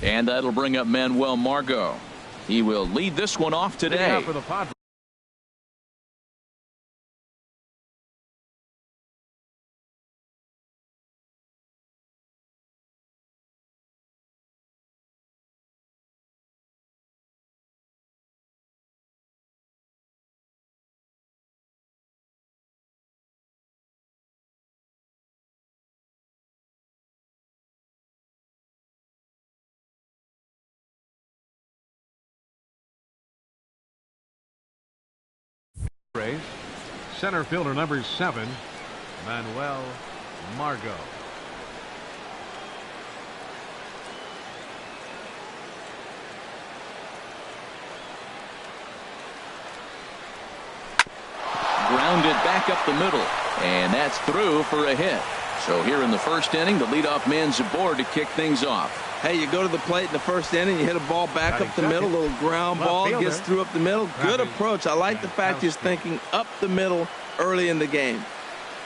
And that'll bring up Manuel Margot. He will lead this one off today. Center fielder number 7, Manuel Margot. Grounded back up the middle, and that's through for a hit. So here in the first inning, the leadoff man's aboard to kick things off. Hey, you go to the plate in the first inning, you hit a ball back up the middle, a little ground ball, gets through up the middle. Good approach. I like the fact he's thinking up the middle early in the game.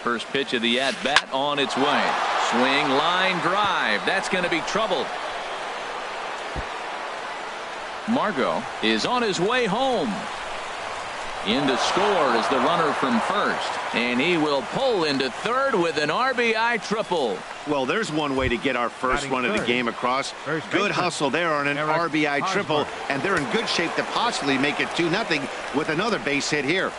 First pitch of the at-bat on its way. Swing, line, drive. That's going to be trouble. Margot is on his way home. In to score is the runner from first, and he will pull into third with an RBI triple. Well, there's one way to get our first run of the game across. Good hustle there on an RBI triple, and they're in good shape to possibly make it 2-0 with another base hit here.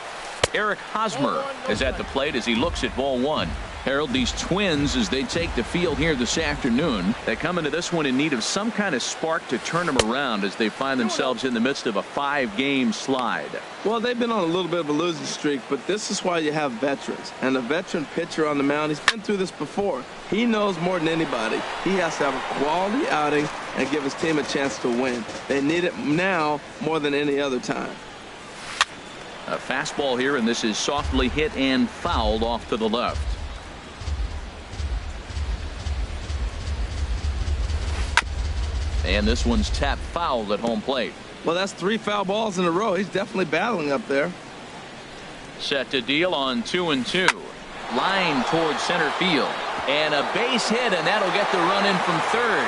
Eric Hosmer is at the plate as he looks at ball one. Harold, these Twins, as they take the field here this afternoon, they come into this one in need of some kind of spark to turn them around as they find themselves in the midst of a 5-game slide. Well, they've been on a little bit of a losing streak, but this is why you have veterans. And a veteran pitcher on the mound, he's been through this before. He knows more than anybody. He has to have a quality outing and give his team a chance to win. They need it now more than any other time. A fastball here, and this is softly hit and fouled off to the left. And this one's tapped fouled at home plate. Well, that's 3 foul balls in a row. He's definitely battling up there. Set to deal on 2-2. Line towards center field. And a base hit, and that'll get the run in from third.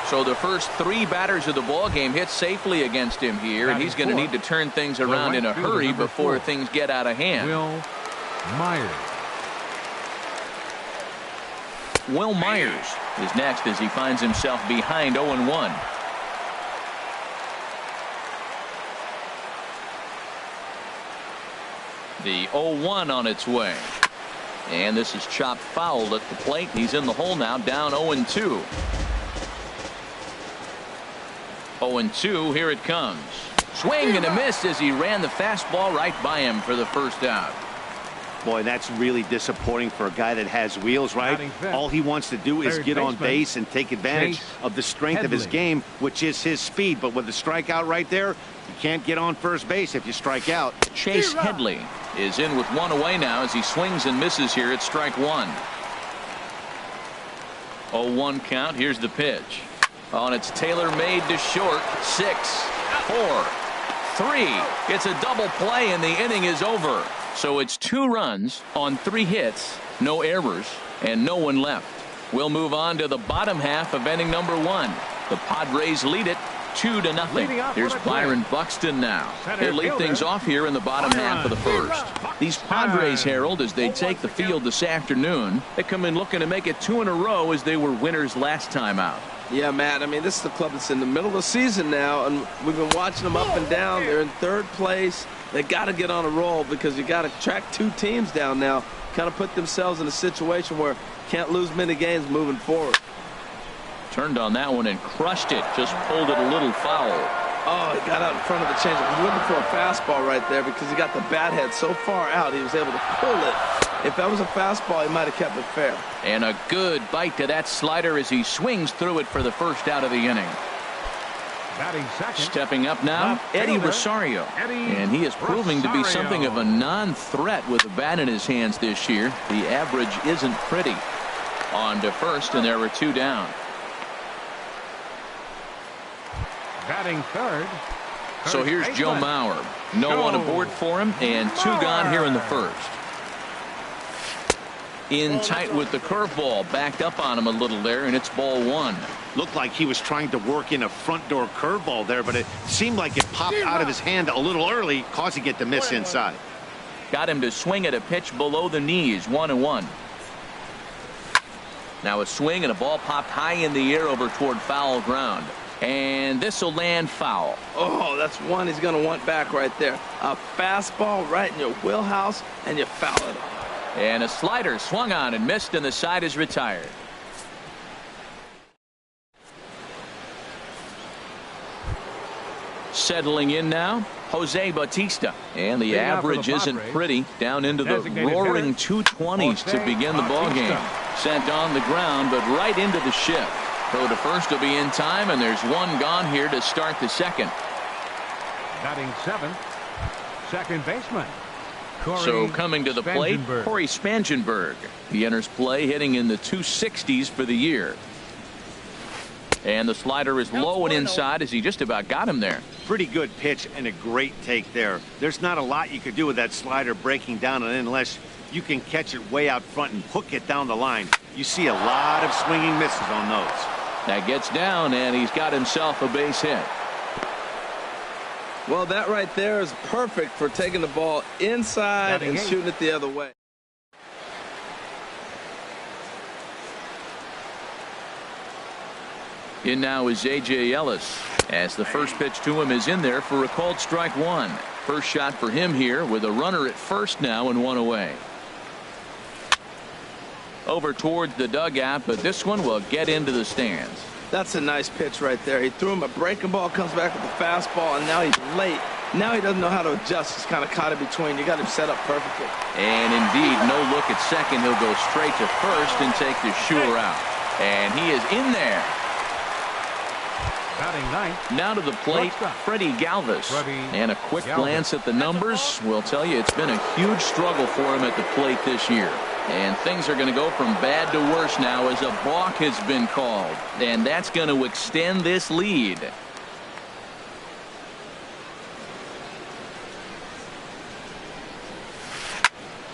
So the first 3 batters of the ball game hit safely against him here, and he's going to need to turn things around in a hurry before things get out of hand. Will Myers is next as he finds himself behind 0-1. The 0-1 on its way. And this is chopped foul at the plate. He's in the hole now, down 0-2. 0-2, here it comes. Swing and a miss as he ran the fastball right by him for the first out. Boy, that's really disappointing for a guy that has wheels, right? All he wants to do is get on base and take advantage of the strength of his game, which is his speed. But with the strikeout right there, you can't get on first base if you strike out. Chase Headley is in with 1 away now as he swings and misses here at strike 1. 0-1 count. Here's the pitch. On its tailor-made to short. 6, 4, 3. It's a double play and the inning is over. So it's 2 runs on 3 hits, no errors, and no one left. We'll move on to the bottom half of inning number 1. The Padres lead it 2-0. Here's Byron Buxton now. He'll lead things off here in the bottom half of the first. These Padres, Harold, as they take the field this afternoon, they come in looking to make it 2 in a row as they were winners last time out. Yeah, Matt, I mean, this is the club that's in the middle of the season now, and we've been watching them up and down. They're in 3rd place. They got to get on a roll because you got to track 2 teams down now, kind of put themselves in a situation where can't lose many games moving forward. Turned on that one and crushed it, just pulled it a little foul. Oh, he got out in front of the changeup. He's looking for a fastball right there because he got the bat head so far out he was able to pull it. If that was a fastball, he might have kept it fair. And a good bite to that slider as he swings through it for the first out of the inning. Stepping up now, Eddie Rosario. And he is proving to be something of a non-threat with a bat in his hands this year. The average isn't pretty. On to first, and there were 2 down. Batting third. So here's Joe Mauer. No one aboard for him, and 2 gone here in the first. In tight with the curveball, backed up on him a little there, and it's ball one. Looked like he was trying to work in a front door curveball there, but it seemed like it popped out of his hand a little early, causing it to miss inside. Got him to swing at a pitch below the knees, 1-1. Now a swing and a ball popped high in the air over toward foul ground. And this will land foul. Oh, that's one he's going to want back right there. A fastball right in your wheelhouse, and you foul it. And a slider swung on and missed, and the side is retired. Settling in now, Jose Bautista. And the average isn't pretty. Down into the roaring 220s to begin the ballgame. Sent on the ground, but right into the shift. Throw to first will be in time, and there's one gone here to start the second. Batting seventh, second baseman. So coming to the plate, Corey Spangenberg. He enters play hitting in the 260s for the year. And the slider is low and inside as he just about got him there. Pretty good pitch and a great take there. There's not a lot you could do with that slider breaking down and in unless you can catch it way out front and hook it down the line. You see a lot of swinging misses on those. That gets down, and he's got himself a base hit. Well, that right there is perfect for taking the ball inside and shooting it the other way. In now is A.J. Ellis, as the first pitch to him is in there for a called strike one. First shot for him here with a runner at first now and one away. Over towards the dugout, but this one will get into the stands. That's a nice pitch right there. He threw him a breaking ball, comes back with a fastball, and now he's late. Now he doesn't know how to adjust. He's kind of caught in between. You got him set up perfectly. And indeed, no look at second. He'll go straight to first and take the sure out. And he is in there. Batting ninth. Now to the plate, Freddie Galvis. And a quick glance at the numbers will tell you it's been a huge struggle for him at the plate this year. And things are going to go from bad to worse now as a balk has been called. And that's going to extend this lead.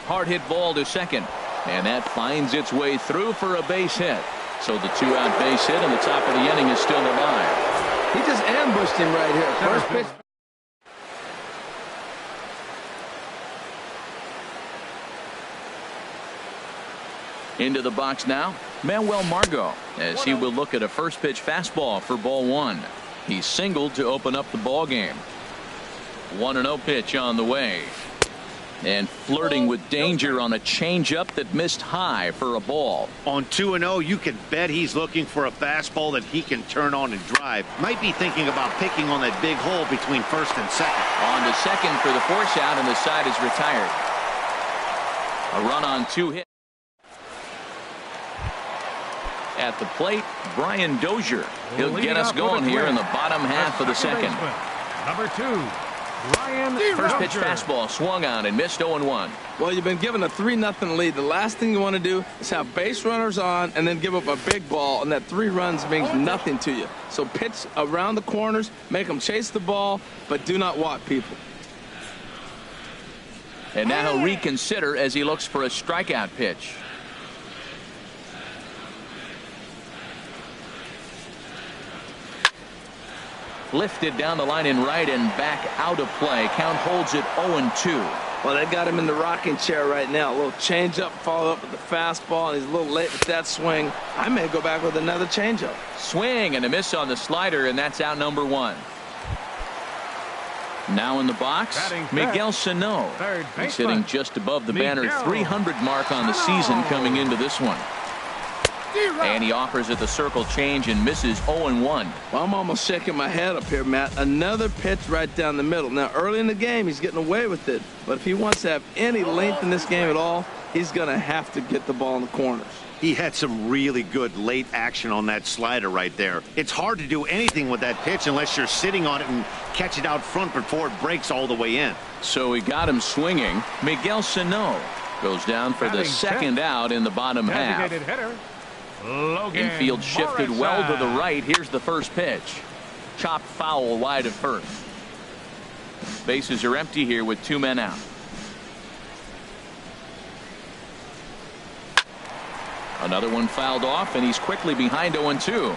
Hard hit ball to second. And that finds its way through for a base hit. So the two-out base hit in the top of the inning is still alive. He just ambushed him right here. First pitch. Into the box now, Manuel Margot, as he will look at a first pitch fastball for ball one. He singled to open up the ball game. 1-0 pitch on the way. And flirting with danger on a changeup that missed high for a ball. On 2-0, you can bet he's looking for a fastball that he can turn on and drive. Might be thinking about picking on that big hole between first and second. On to second for the force out, and the side is retired. A run on two hits. At the plate, Brian Dozier. He'll get us going here in the bottom half of the second. Number two, Brian First Dozier. pitch fastball swung on and missed 0-1. Well, you've been given a 3-0 lead. The last thing you want to do is have base runners on and then give up a big ball, and that 3 runs means nothing to you. So pitch around the corners, make them chase the ball, but do not walk people. And now he'll reconsider as he looks for a strikeout pitch. Lifted down the line in right and back out of play. Count holds it 0-2. Well, they got him in the rocking chair right now. A little changeup, follow up with the fastball, and he's a little late with that swing. I may go back with another changeup. Swing and a miss on the slider, and that's out number one. Now in the box, Miguel Sano. He's hitting just above the banner 300 mark on the season coming into this one. And he offers at the circle change and misses 0-1. Well, I'm almost shaking my head up here, Matt. Another pitch right down the middle. Now, early in the game, he's getting away with it. But if he wants to have any length in this game at all, he's going to have to get the ball in the corners. He had some really good late action on that slider right there. It's hard to do anything with that pitch unless you're sitting on it and catch it out front before it breaks all the way in. So he got him swinging. Miguel Sano goes down for the second out in the bottom half. Infield shifted well to the right. Here's the first pitch. Chopped foul wide of first. Bases are empty here with 2 men out. Another one fouled off, and he's quickly behind 0-2.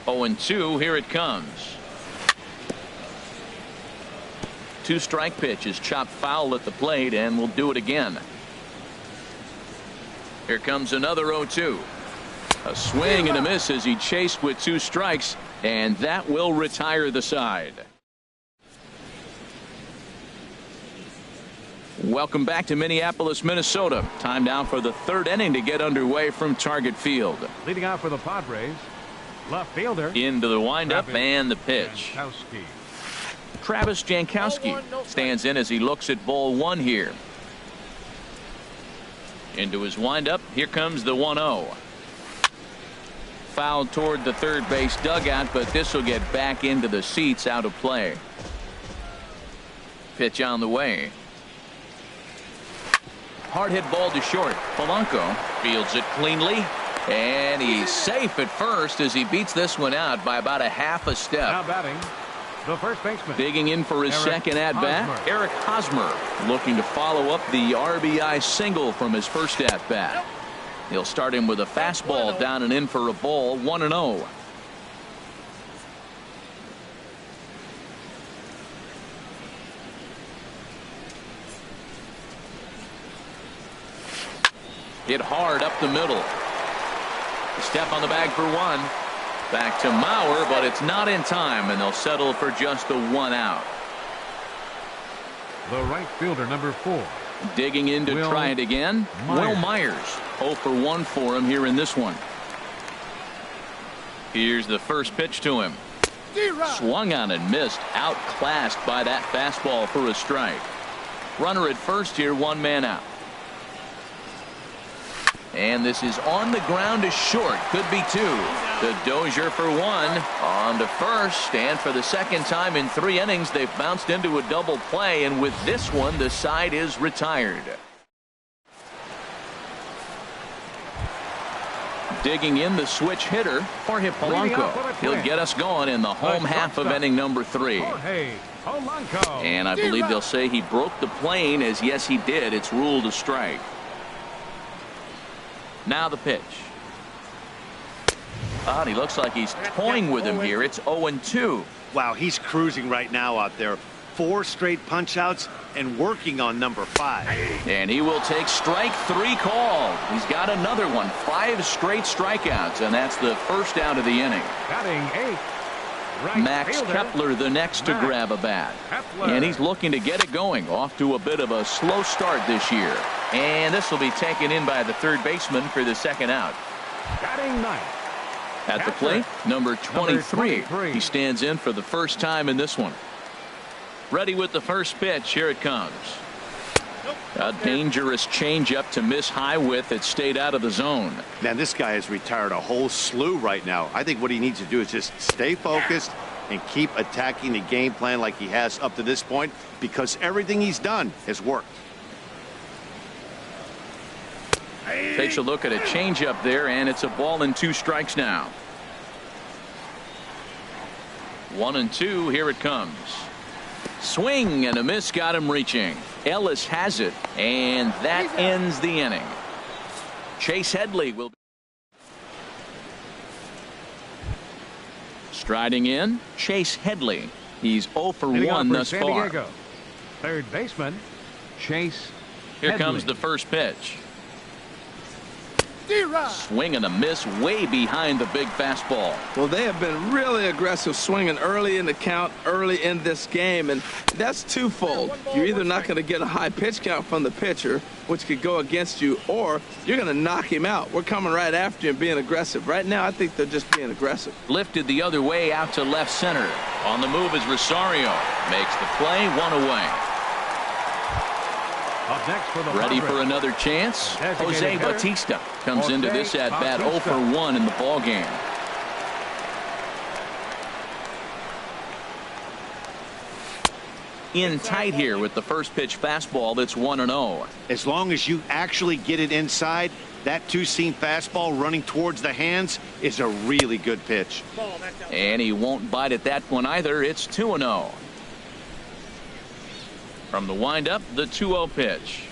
0-2, here it comes. 2-strike pitch is chopped foul at the plate, and we'll do it again. Here comes another 0-2. A swing and a miss as he chased with 2 strikes, and that will retire the side. Welcome back to Minneapolis, Minnesota. Time now for the 3rd inning to get underway from Target Field. Leading out for the Padres, left fielder. Into the windup and the pitch. Jankowski. Travis Jankowski stands in as he looks at ball 1 here. Into his windup. Here comes the 1-0. Fouled toward the third base dugout, but this will get back into the seats, out of play. Pitch on the way. Hard hit ball to short. Polanco fields it cleanly, and he's safe at first as he beats this one out by about a half a step. Now batting, the first baseman. Digging in for his second at-bat, Eric Hosmer, looking to follow up the RBI single from his first at-bat. He'll start him with a fastball down and in for a ball, 1-0. Hit hard up the middle. Step on the bag for 1. Back to Mauer, but it's not in time, and they'll settle for just a 1 out. The right fielder, number 4. Digging in to try it again. Will Myers. 0 for 1 for him here in this one. Here's the first pitch to him. Swung on and missed. Outclassed by that fastball for a strike. Runner at first here, 1 man out. And this is on the ground to short. Could be 2. The Dozier for 1. On to first. And for the second time in 3 innings, they've bounced into a double play. And with this one, the side is retired. Digging in, the switch hitter, Jorge Polanco. He'll get us going in the home half of inning number 3. And I believe they'll say he broke the plane, as yes, he did. It's ruled a strike. Now the pitch. And he looks like he's toying with him here. It's 0-2. Wow, he's cruising right now out there. 4 straight punch outs and working on number 5. And he will take strike 3 called. He's got another one. 5 straight strikeouts, and that's the first out of the inning. Batting 8. Max Kepler the next to grab a bat. And he's looking to get it going. Off to a bit of a slow start this year. And this will be taken in by the third baseman for the second out. Batting 9. At the plate, number 23. He stands in for the first time in this one. Ready with the first pitch. Here it comes. A dangerous changeup to miss high with. It stayed out of the zone. Man, this guy has retired a whole slew right now. I think what he needs to do is just stay focused and keep attacking the game plan like he has up to this point, because everything he's done has worked. Takes a look at a changeup there, and it's a ball and 2 strikes now. 1-2. Here it comes. Swing and a miss, got him reaching. Ellis has it, and that ends the inning. Chase Headley will be striding in. Chase Headley. He's 0 for 1 thus far. Third baseman, Chase Here Headley. comes the first pitch. Swing and a miss way behind the big fastball. Well, they have been really aggressive swinging early in the count, early in this game, and that's twofold. You're either not going to get a high pitch count from the pitcher, which could go against you, or you're going to knock him out. We're coming right after you and being aggressive. Right now, I think they're just being aggressive. Lifted the other way out to left center. On the move is Rosario. Makes the play, 1 away. Up next for the Ready Padres. for another chance? Jose hitter, Bautista comes Jose into this at bat 0 for 1 in the ball game. In tight here with the first pitch fastball. That's 1-0. As long as you actually get it inside, that 2-seam fastball running towards the hands is a really good pitch. And he won't bite at that one either. It's 2-0. From the windup, the 2-0 pitch.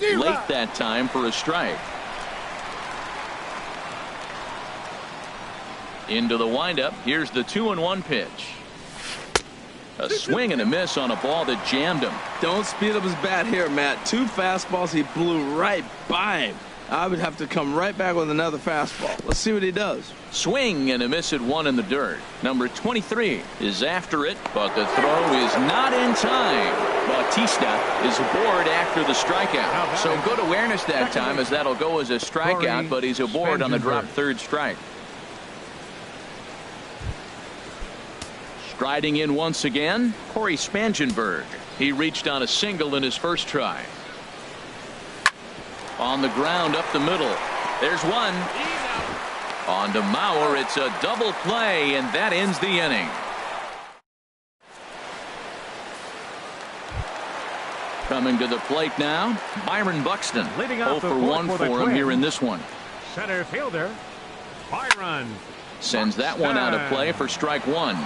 late that time for a strike. Into the windup. Here's the 2-1 pitch. A swing and a miss on a ball that jammed him. Don't speed up his bat here, Matt. 2 fastballs, he blew right by him. I would have to come right back with another fastball. Let's see what he does. Swing and a miss at 1 in the dirt. Number 23 is after it, but the throw is not in time. Bautista is aboard after the strikeout. So good awareness that time, as that'll go as a strikeout, but he's aboard on the drop third strike. Striding in once again, Corey Spangenberg. He reached on a single in his first try. On the ground up the middle. There's one. On to Mauer. It's a double play, and that ends the inning. Coming to the plate now, Byron Buxton. Leading 0 off for 1 for him here in this one. Center fielder, Byron. Sends that one out of play for strike 1.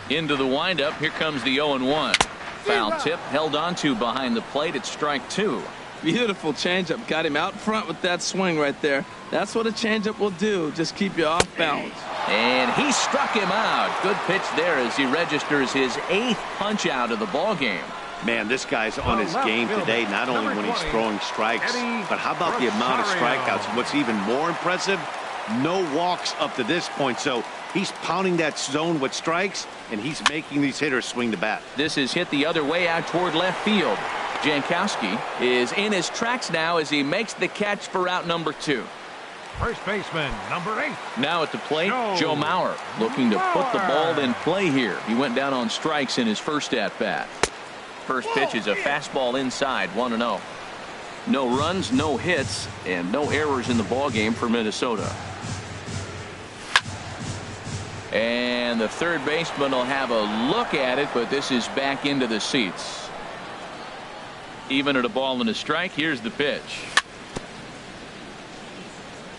Into the windup. Here comes the 0-1. Foul tip held on to behind the plate. It's strike 2. Beautiful changeup. Got him out front with that swing right there. That's what a changeup will do. Just keep you off balance. And he struck him out. Good pitch there as he registers his 8th punch out of the ball game. Man, this guy's on his game today, not only when he's throwing strikes, but how about the amount of strikeouts? What's even more impressive, no walks up to this point. So he's pounding that zone with strikes, and he's making these hitters swing the bat. This is hit the other way out toward left field. Jankowski is in his tracks now as he makes the catch for out number 2. First baseman, number 8. Now at the plate, Joe Mauer looking to put the ball in play here. He went down on strikes in his first at-bat. First pitch is a fastball inside, 1-0. No runs, no hits, and no errors in the ball game for Minnesota. And the third baseman will have a look at it, but this is back into the seats. Even at a ball and a strike, here's the pitch.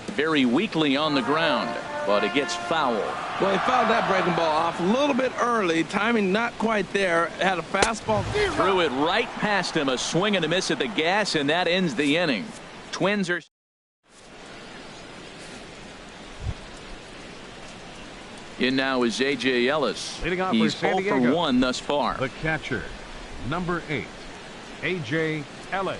Very weakly on the ground, but it gets foul. Well, he fouled that breaking ball off a little bit early. Timing not quite there. Had a fastball. Threw it right past him. A swing and a miss at the gas, and that ends the inning. Twins are... In now is A.J. Ellis. He's 0 for 1 thus far. The catcher, number 8, A.J. Ellis.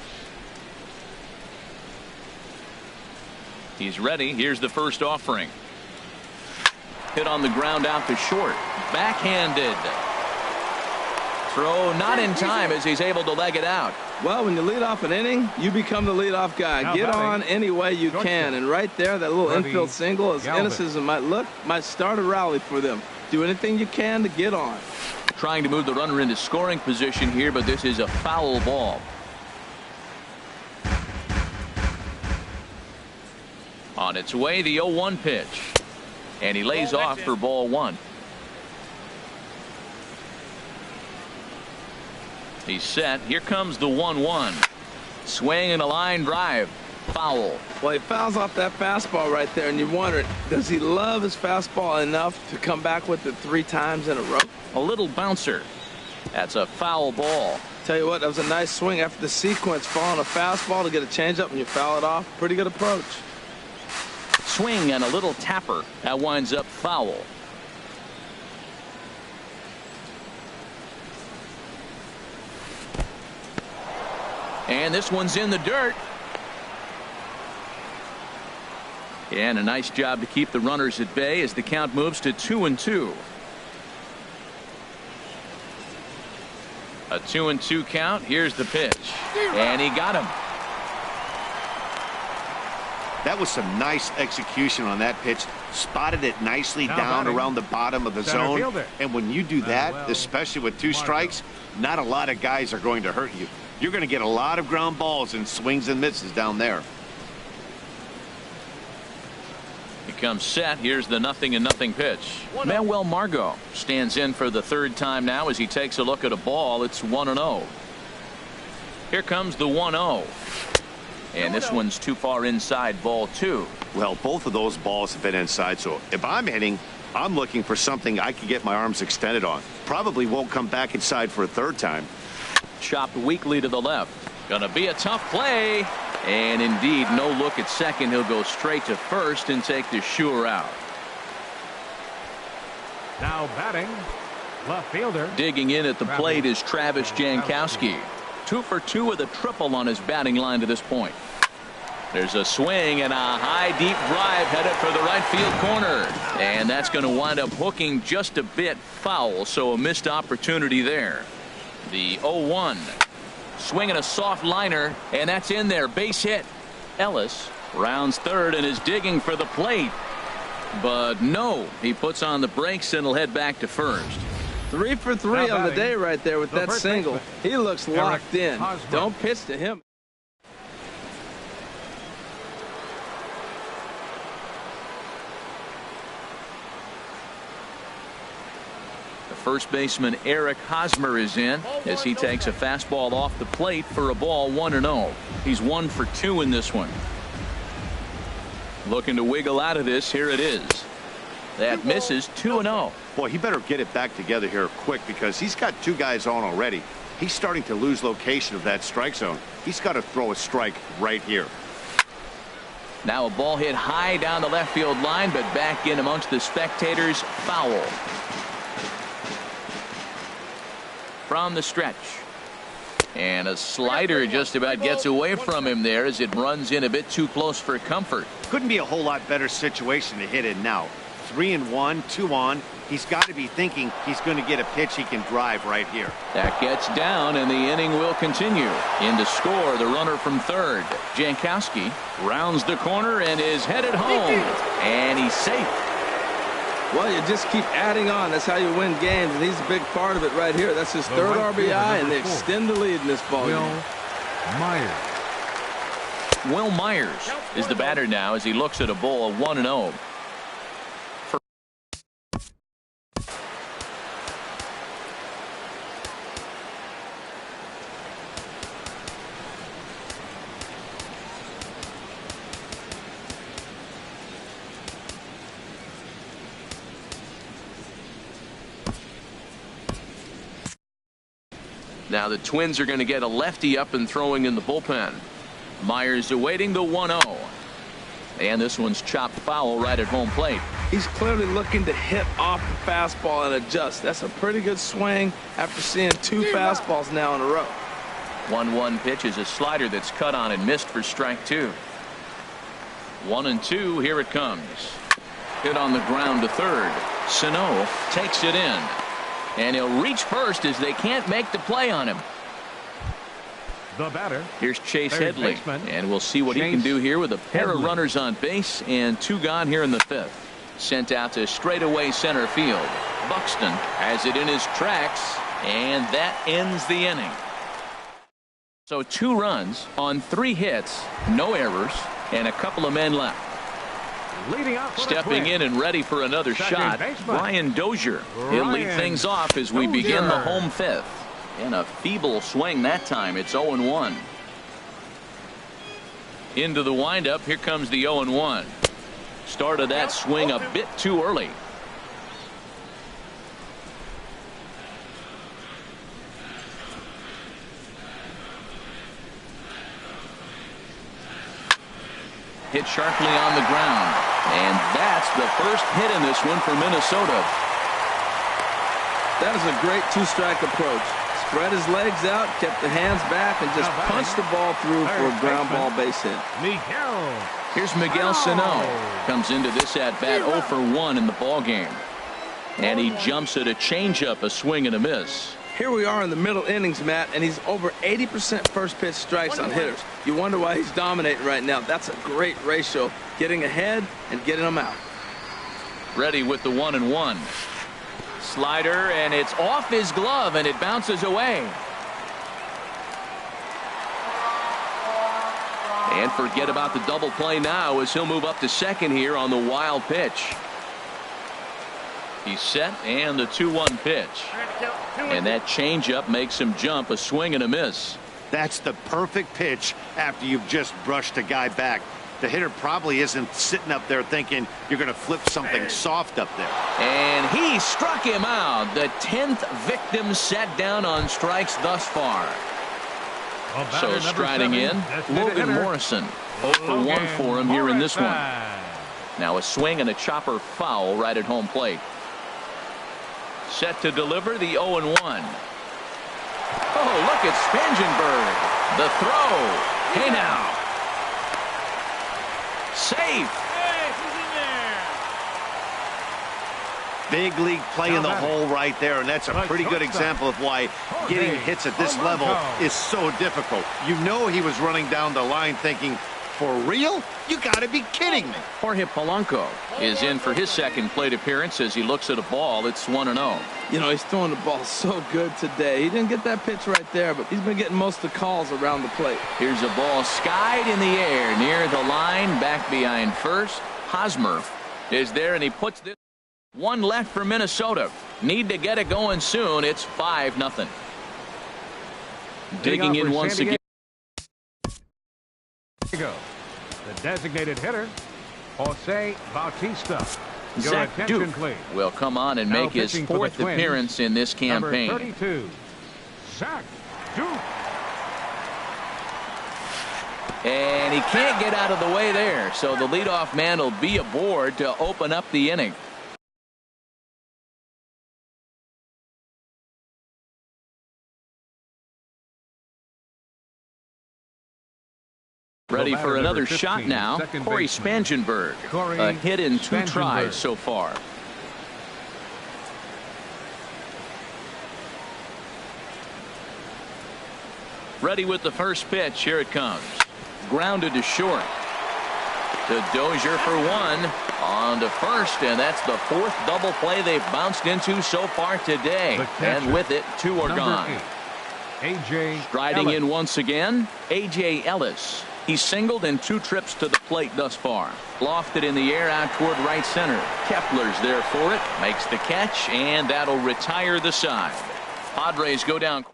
He's ready. Here's the first offering. Hit on the ground out to short. Backhanded. Throw not in time as he's able to leg it out. Well, when you lead off an inning, you become the leadoff guy. Get on any way you can. And right there, that little infield single, as innocent as it might look, might start a rally for them. Do anything you can to get on. Trying to move the runner into scoring position here, but this is a foul ball. On its way, the 0-1 pitch. And he lays off for ball 1. He's set. Here comes the 1-1. Swing and a line drive. Foul. Well, he fouls off that fastball right there, and you wonder, does he love his fastball enough to come back with it 3 times in a row? A little bouncer. That's a foul ball. Tell you what, that was a nice swing after the sequence. Falling a fastball to get a changeup and you foul it off. Pretty good approach. Swing and a little tapper. That winds up foul. And this one's in the dirt. And a nice job to keep the runners at bay as the count moves to 2-2. A 2-2 count. Here's the pitch. And he got him. That was some nice execution on that pitch. Spotted it nicely down around the bottom of the zone. And when you do that, especially with 2 strikes, not a lot of guys are going to hurt you. You're going to get a lot of ground balls and swings and misses down there. He comes set. Here's the 0-0 pitch. Manuel Margot stands in for the 3rd time now as he takes a look at a ball. It's 1-0. Here comes the 1-0. And this one's too far inside, ball 2. Well, both of those balls have been inside, so if I'm hitting, I'm looking for something I can get my arms extended on. Probably won't come back inside for a third time. Chopped weakly to the left. Gonna be a tough play. And indeed, no look at second. He'll go straight to first and take the sure out. Now batting, left fielder. Digging in at the plate is Travis Jankowski. 2 for 2 with a triple on his batting line to this point. There's a swing and a high deep drive headed for the right field corner. And that's going to wind up hooking just a bit foul, so a missed opportunity there. The 0-1. Swinging a soft liner, and that's in there. Base hit. Ellis rounds third and is digging for the plate. But no, he puts on the brakes and will head back to first. 3 for 3 on the day right there with that single. He looks locked in. Don't pitch to him. First baseman Eric Hosmer is in as he takes a fastball off the plate for a ball 1-0. He's 1 for 2 in this one. Looking to wiggle out of this. Here it is. That misses. 2-0. Boy, he better get it back together here quick because he's got 2 guys on already. He's starting to lose location of that strike zone. He's got to throw a strike right here. Now a ball hit high down the left field line, but back in amongst the spectators. Foul. From the stretch. And a slider just about gets away from him there as it runs in a bit too close for comfort. Couldn't be a whole lot better situation to hit in now. 3-1, 2 on. He's got to be thinking he's going to get a pitch he can drive right here. That gets down and the inning will continue. In to score the runner from third. Jankowski rounds the corner and is headed home. And he's safe. Well, you just keep adding on. That's how you win games, and he's a big part of it right here. That's his third RBI, and they extend the lead in this ball game. Will Myers is the batter now as he looks at a ball of 1-0. Now the Twins are going to get a lefty up and throwing in the bullpen. Myers awaiting the 1-0. And this one's chopped foul right at home plate. He's clearly looking to hit off the fastball and adjust. That's a pretty good swing after seeing 2 fastballs now in a row. 1-1 pitch is a slider that's cut on and missed for strike 2. 1-2. Here it comes. Hit on the ground to third. Sano takes it in. And he'll reach first as they can't make the play on him. The batter. Here's Chase Headley. And we'll see what he can do here with a pair of runners on base and 2 gone here in the 5th. Sent out to straightaway center field. Buxton has it in his tracks. And that ends the inning. So 2 runs on 3 hits, no errors, and a couple of men left. Stepping in and ready for another shot, Brian Dozier. He'll lead things off as we begin the home 5th. And a feeble swing that time. It's 0-1. Into the windup. Here comes the 0-1. Started that swing a bit too early. Hit sharply on the ground. And that's the first hit in this one for Minnesota. That is a great 2-strike approach. Spread his legs out, kept the hands back, and just punched the ball through for a ground ball base hit. Here's Miguel Sano. Comes into this at bat 0 for 1 in the ball game. And he jumps at a changeup, a swing and a miss. Here we are in the middle innings, Matt, and he's over 80% first pitch strikes on hitters. You wonder why he's dominating right now. That's a great ratio, getting ahead and getting them out. Ready with the 1-1. Slider, and it's off his glove, and it bounces away. And forget about the double play now as he'll move up to second here on the wild pitch. He's set, and the 2-1 pitch. And that changeup makes him jump, a swing and a miss. That's the perfect pitch after you've just brushed a guy back. the hitter probably isn't sitting up there thinking you're going to flip something soft up there. And he struck him out. The 10th victim set down on strikes thus far. So striding in, Logan Morrison. 0 for 1 for him here in this one. Now a swing and a chopper foul right at home plate. Set to deliver the 0-1. Oh, look at Spangenberg. The throw. Hey now. Safe. Big league play in the hole right there, and that's a pretty good example of why getting hits at this level is so difficult. You know he was running down the line thinking, for real? You gotta be kidding me. Jorge Polanco is in for his second plate appearance as he looks at a ball. It's 1-0. You know, he's throwing the ball so good today. He didn't get that pitch right there, but he's been getting most of the calls around the plate. Here's a ball skied in the air near the line, back behind first. Hosmer is there, and he puts this. One left for Minnesota. Need to get it going soon. It's 5-0. Digging in once again. The designated hitter, Jose Bautista. Zach Duke will come on and make his 4th appearance in this campaign. Number 32, Zach Duke. And he can't get out of the way there, so the leadoff man will be aboard to open up the inning. Ready for another shot now. Corey Spangenberg. A hit in 2 tries so far. Ready with the first pitch. Here it comes. Grounded to short. To Dozier for 1. On to first, and that's the 4th double play they've bounced into so far today. And with it, 2 are gone. Striding in once again, A.J. Ellis. He singled in 2 trips to the plate thus far. Lofted in the air out toward right center. Kepler's there for it. Makes the catch, and that'll retire the side. Padres go down.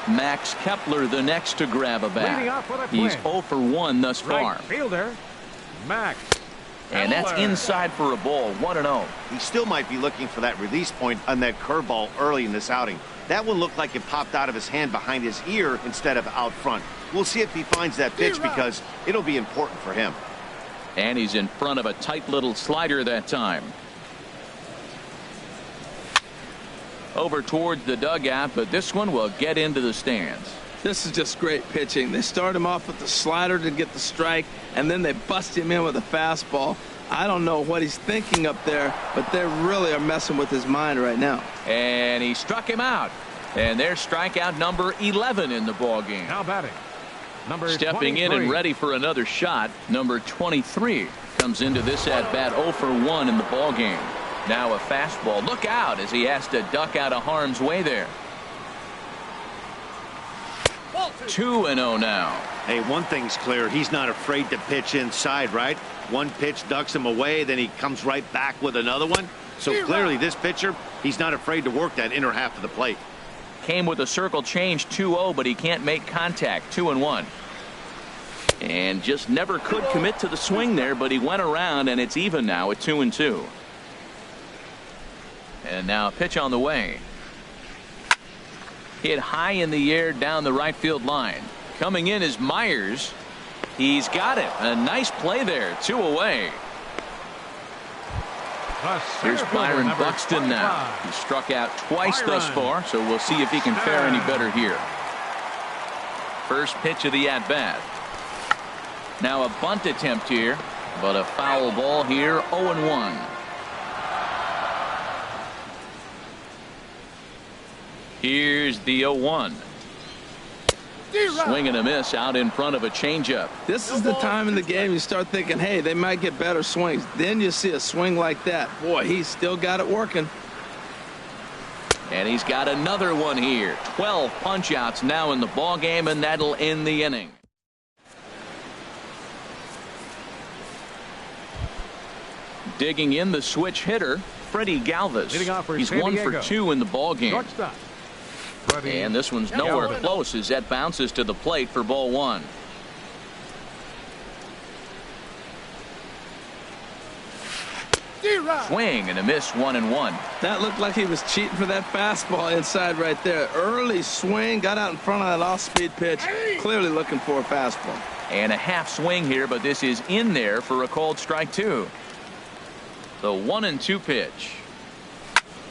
Max Kepler the next to grab a bat. He's 0 for 1 thus far. Right fielder, Max. And that's inside for a ball. 1-0. He still might be looking for that release point on that curveball early in this outing. That one looked like it popped out of his hand behind his ear instead of out front. We'll see if he finds that pitch because it'll be important for him. And he's in front of a tight little slider that time. Over towards the dugout, but this one will get into the stands. This is just great pitching. They start him off with the slider to get the strike, and then they bust him in with a fastball. I don't know what he's thinking up there, but they really are messing with his mind right now. And he struck him out. And there's strikeout number 11 in the ball game. Now batting, number stepping 23. in and ready for another shot. Number 23 comes into this at bat 0 for 1 in the ball game. Now a fastball. Look out as he has to duck out of harm's way there. 2-0 now. Hey, one thing's clear. He's not afraid to pitch inside, right? One pitch ducks him away, then he comes right back with another one. So clearly this pitcher, he's not afraid to work that inner half of the plate. Came with a circle change 2-0, but he can't make contact. 2-1. And just never could commit to the swing there, but he went around, and it's even now at 2-2. And now a pitch on the way. Hit high in the air down the right field line. Coming in is Myers. He's got it. A nice play there. 2 away. Here's Byron Buxton now. He struck out twice thus far, so we'll see if he can fare any better here. First pitch of the at-bat. Now a bunt attempt here, but a foul ball here. 0-1. Here's the 0-1. Swing and a miss out in front of a changeup. This is the time in the game you start thinking, hey, they might get better swings. Then you see a swing like that. Boy, he's still got it working. And he's got another one here. 12 punch-outs now in the ball game, and that'll end the inning. Digging in the switch hitter, Freddie Galvis. He's 1 for 2 in the ball game. And this one's nowhere close as that bounces to the plate for ball one. Swing and a miss, 1-1. That looked like he was cheating for that fastball inside right there. Early swing, got out in front of that off-speed pitch, clearly looking for a fastball. And a half swing here, but this is in there for a called strike two. The 1-2 pitch.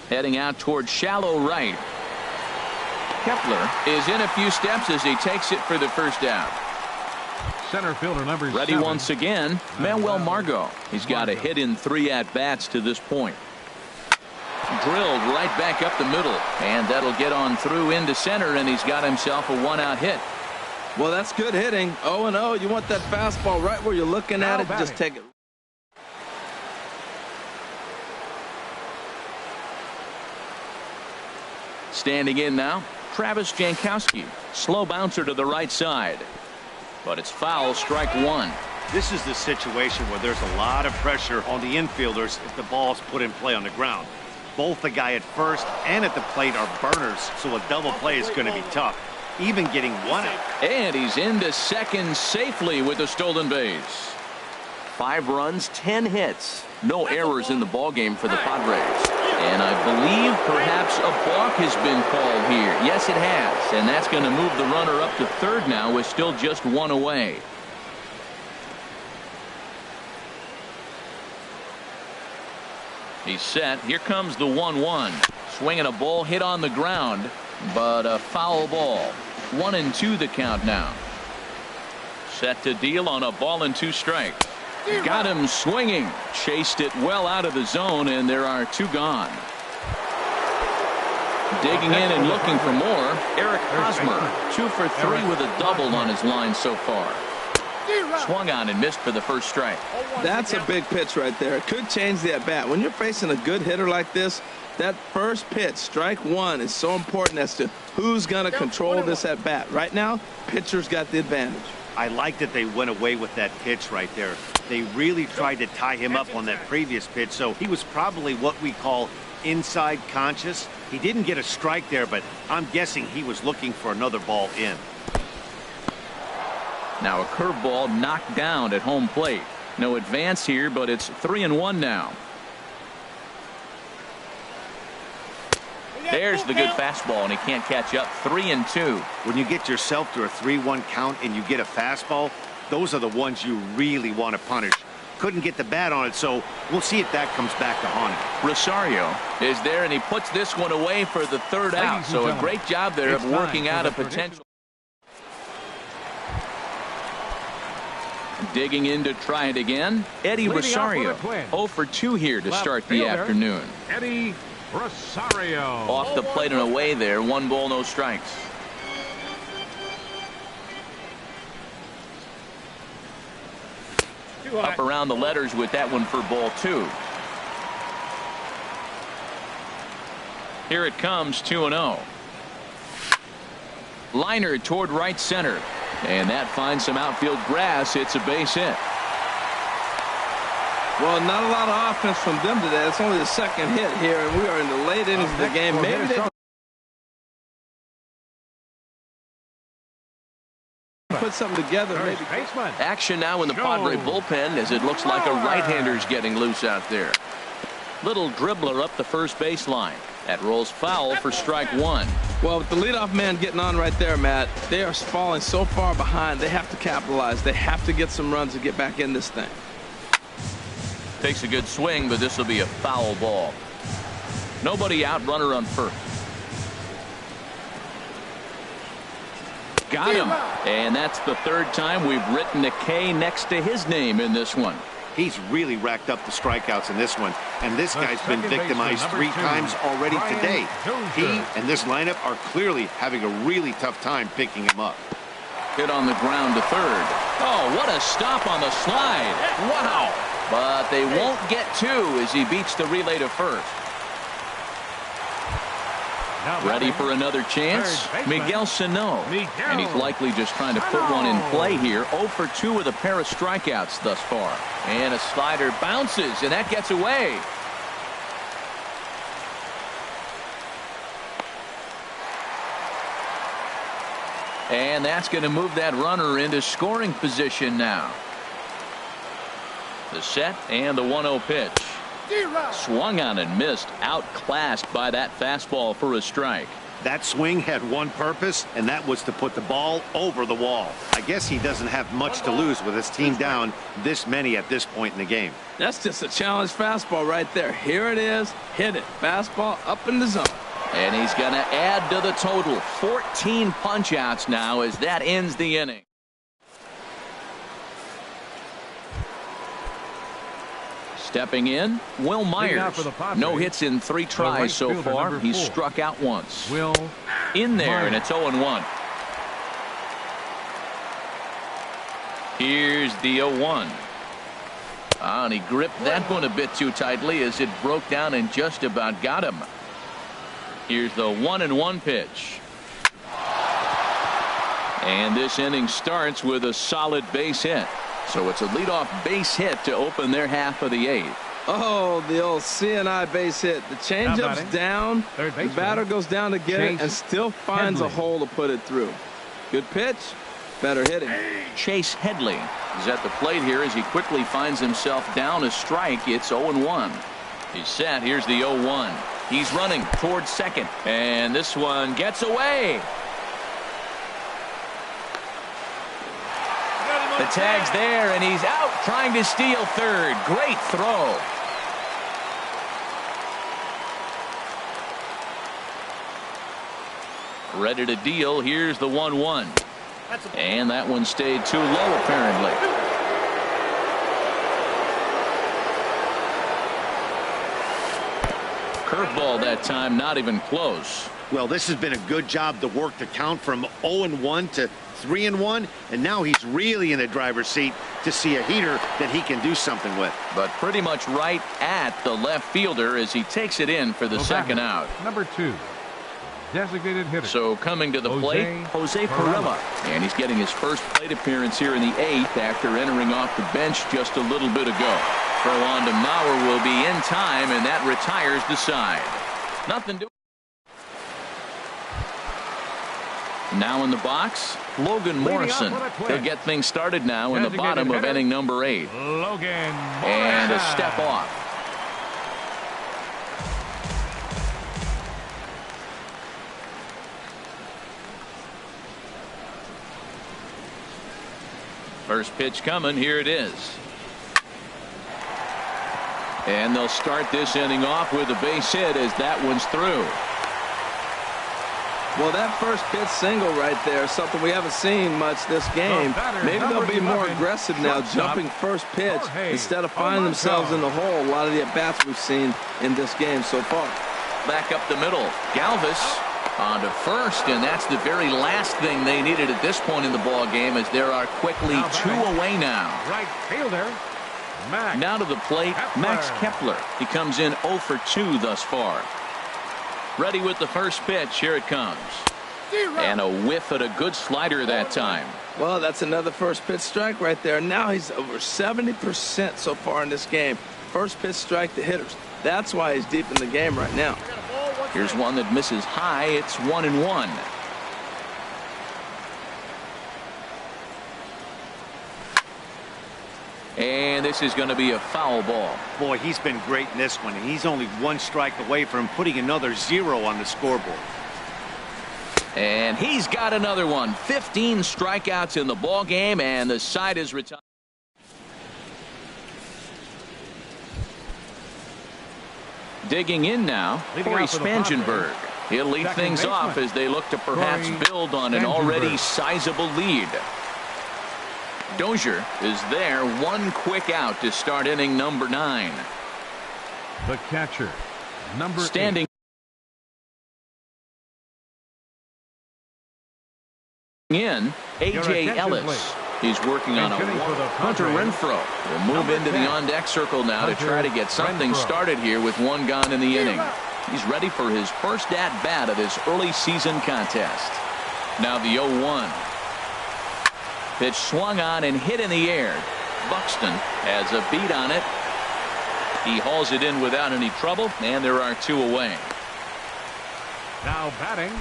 Heading out toward shallow right. Kepler is in a few steps as he takes it for the first out. Center fielder number Ready 7. once again, Manuel Margot. He's got a hit in 3 at-bats to this point. Drilled right back up the middle, and that'll get on through into center, and he's got himself a 1-out hit. Well, that's good hitting. 0-0. You want that fastball right where you're looking at it. Just take it. Standing in now, Travis Jankowski. Slow bouncer to the right side. But it's foul, strike one. This is the situation where there's a lot of pressure on the infielders if the ball's put in play on the ground. Both the guy at first and at the plate are burners, so a double play is going to be tough. Even getting 1 out. And he's into second safely with a stolen base. 5 runs, 10 hits. No errors in the ballgame for the Padres. And I believe perhaps a balk has been called here. Yes, it has. And that's going to move the runner up to third now with still just 1 away. He's set. Here comes the 1-1. Swinging a ball hit on the ground, but a foul ball. 1-2 the count now. Set to deal on a ball and 2 strikes. Got him swinging. Chased it well out of the zone, and there are 2 gone. Digging in and looking for more, Eric Hosmer. 2 for 3 with a double on his line so far. Swung on and missed for the first strike. That's a big pitch right there. It could change the at-bat. When you're facing a good hitter like this, that first pitch, strike one, is so important as to who's going to control this at-bat. Right now, pitcher's got the advantage. I like that they went away with that pitch right there. They really tried to tie him up on that previous pitch, so he was probably what we call inside conscious. He didn't get a strike there, but I'm guessing he was looking for another ball in. Now a curveball knocked down at home plate. No advance here, but it's 3-1 now. There's the good fastball, and he can't catch up. 3-2. When you get yourself to a 3-1 count and you get a fastball, those are the ones you really want to punish. Couldn't get the bat on it, so we'll see if that comes back to haunt him. Rosario is there, and he puts this one away for the third out. So a great job there of working out a potential. Digging in to try it again, Eddie Rosario. 0 for 2 here to start the afternoon. Eddie Rosario. Off the plate and away there. 1 ball, no strikes. Up around the letters with that one for ball 2. Here it comes, 2-0. Liner toward right center. And that finds some outfield grass. It's a base hit. Well, not a lot of offense from them today. It's only the second hit here, and we are in the late innings of the game. Maybe they put something together. Maybe. Action now in the Padre bullpen as it looks like a right-hander's getting loose out there. Little dribbler up the first baseline. That rolls foul for strike 1. Well, with the leadoff man getting on right there, Matt, they are falling so far behind. They have to capitalize. They have to get some runs to get back in this thing. Takes a good swing, but this will be a foul ball. Nobody out, runner on first. Got him. And that's the 3rd time we've written a K next to his name in this one. He's really racked up the strikeouts in this one, and this guy's been victimized 3 times already today. He and this lineup are clearly having a really tough time picking him up. Hit on the ground to third. Oh, what a stop on the slide. Wow. But they won't get 2 as he beats the relay to first. Ready for another chance? Miguel Sano. And he's likely just trying to put one in play here. 0 for 2 with a pair of strikeouts thus far. And a slider bounces, and that gets away. And that's going to move that runner into scoring position now. The set and the 1-0 pitch. Swung on and missed. Outclassed by that fastball for a strike. That swing had one purpose, and that was to put the ball over the wall. I guess he doesn't have much to lose with his team down this many at this point in the game. That's just a challenge fastball right there. Here it is. Hit it. Fastball up in the zone. And he's going to add to the total. 14 punch-outs now as that ends the inning. Stepping in, Will Myers. No hits in 3 tries so far. He's struck out once. Will in there, and it's 0-1. Here's the 0-1. And he gripped that one a bit too tightly as it broke down and just about got him. Here's the 1-1 pitch. And this inning starts with a solid base hit. So it's a leadoff base hit to open their half of the 8th. Oh, the old CNI base hit. The changeup's down. The batter goes down to get it and still finds a hole to put it through. Good pitch. Better hitting. Chase Headley is at the plate here as he quickly finds himself down a strike. It's 0-1. He's set. Here's the 0-1. He's running towards second. And this one gets away. The tag's there, and he's out trying to steal third. Great throw. Ready to deal. Here's the 1-1. And that one stayed too low, apparently. Curveball that time, not even close. Well, this has been a good job to work the count from 0-1 to 3-1, and now he's really in the driver's seat to see a heater that he can do something with. But pretty much right at the left fielder as he takes it in for the second out. Number 2, designated hitter. So coming to the plate, Jose Perella. And he's getting his first plate appearance here in the 8th after entering off the bench just a little bit ago. Throw on to Mauer will be in time, and that retires the side. Nothing to. Now in the box, Logan Morrison. He'll get things started now in the bottom of inning number 8. Logan and a step off. First pitch coming. Here it is. And they'll start this inning off with a base hit as that one's through. Well, that first pitch single right there is something we haven't seen much this game. Maybe they'll be more aggressive now, jumping first pitch instead of finding themselves in the hole. A lot of the at-bats we've seen in this game so far. Back up the middle. Galvis on to first, and that's the very last thing they needed at this point in the ball game as there are quickly 2 away now. Right fielder. Max now to the plate, Kepler. Max Kepler. He comes in 0 for 2 thus far. Ready with the first pitch. Here it comes. And a whiff at a good slider that time. Well, that's another first pitch strike right there. Now he's over 70% so far in this game. First pitch strike to hitters. That's why he's deep in the game right now. Here's one that misses high. It's 1-1. And this is going to be a foul ball. Boy, he's been great in this one. And he's only 1 strike away from putting another 0 on the scoreboard. And he's got another one. 15 strikeouts in the ball game, and the side is retired. Digging in now, Corey Spangenberg. He'll lead things off as they look to perhaps build on an already sizable lead. Dozier is there, 1 quick out to start inning number 9. The catcher, number standing 8. In A.J. Ellis. He's working on a walk. Hunter Renfroe will move into the on-deck circle now to try to get something started here with 1 gone in the inning. He's ready for his first at-bat of this early season contest. Now the 0-1. Pitch swung on and hit in the air. Buxton has a beat on it. He hauls it in without any trouble, and there are 2 away. Now batting,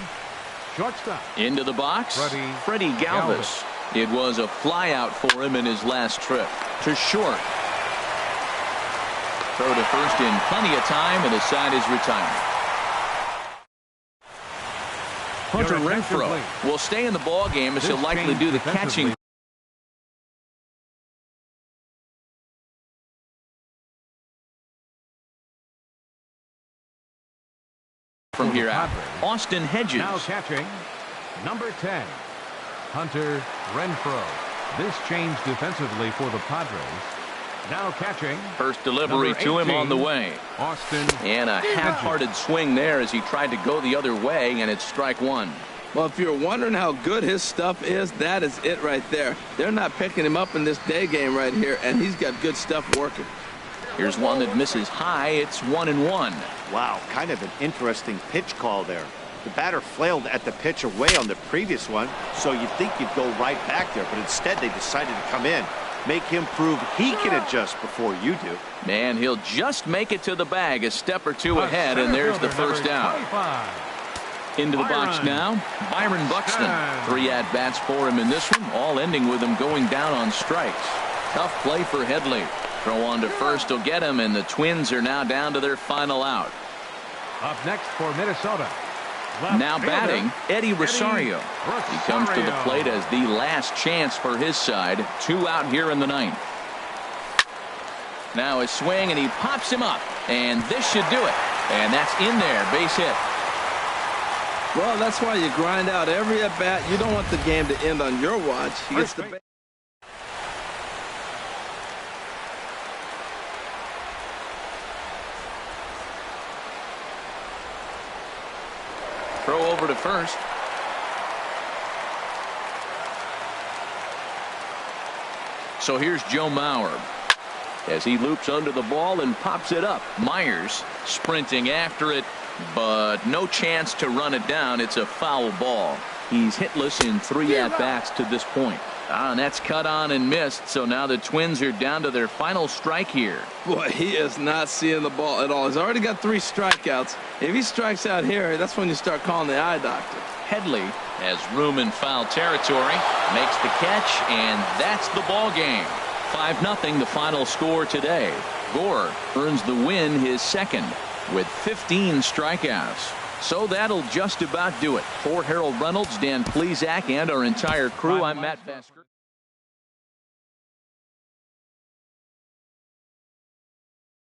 Shortstop. Into the box, Freddie Galvis. It was a flyout for him in his last trip. To short. Throw to first in plenty of time, and the side is retired. Hunter Renfroe will stay in the ball game as he'll likely do the catching. From here out, Austin Hedges. Now catching, number 10, Hunter Renfroe. This change defensively for the Padres. Now catching. First delivery to him on the way. Austin. And a half-hearted swing there as he tried to go the other way, and it's strike one. Well, if you're wondering how good his stuff is, that is it right there. They're not picking him up in this day game right here, and he's got good stuff working. Here's one that misses high. It's 1-1. Wow, kind of an interesting pitch call there. The batter flailed at the pitch away on the previous one, so you'd think you'd go right back there, but instead they decided to come in. Make him prove he can adjust before you do. Man, he'll just make it to the bag a step or two ahead, and there's the first out. Into the box now, Byron Buxton. 3 at-bats for him in this one, all ending with him going down on strikes. Tough play for Headley. Throw on to first will get him, and the Twins are now down to their final out. Up next for Minnesota. Now batting, Eddie Rosario. He comes to the plate as the last chance for his side. 2 out here in the 9th. Now a swing, and he pops him up. And this should do it. And that's in there, base hit. Well, that's why you grind out every at-bat. You don't want the game to end on your watch. He gets the base. Throw over to first. So here's Joe Mauer as he loops under the ball and pops it up. Myers sprinting after it, but no chance to run it down. It's a foul ball. He's hitless in 3 at-bats to this point. And that's cut on and missed, so now the Twins are down to their final strike here. Boy, he is not seeing the ball at all. He's already got 3 strikeouts. If he strikes out here, that's when you start calling the eye doctor. Headley has room in foul territory, makes the catch, and that's the ball game. 5-0 the final score today. Gore earns the win, his second, with 15 strikeouts. So that'll just about do it. For Harold Reynolds, Dan Plesac, and our entire crew, I'm Matt Basker.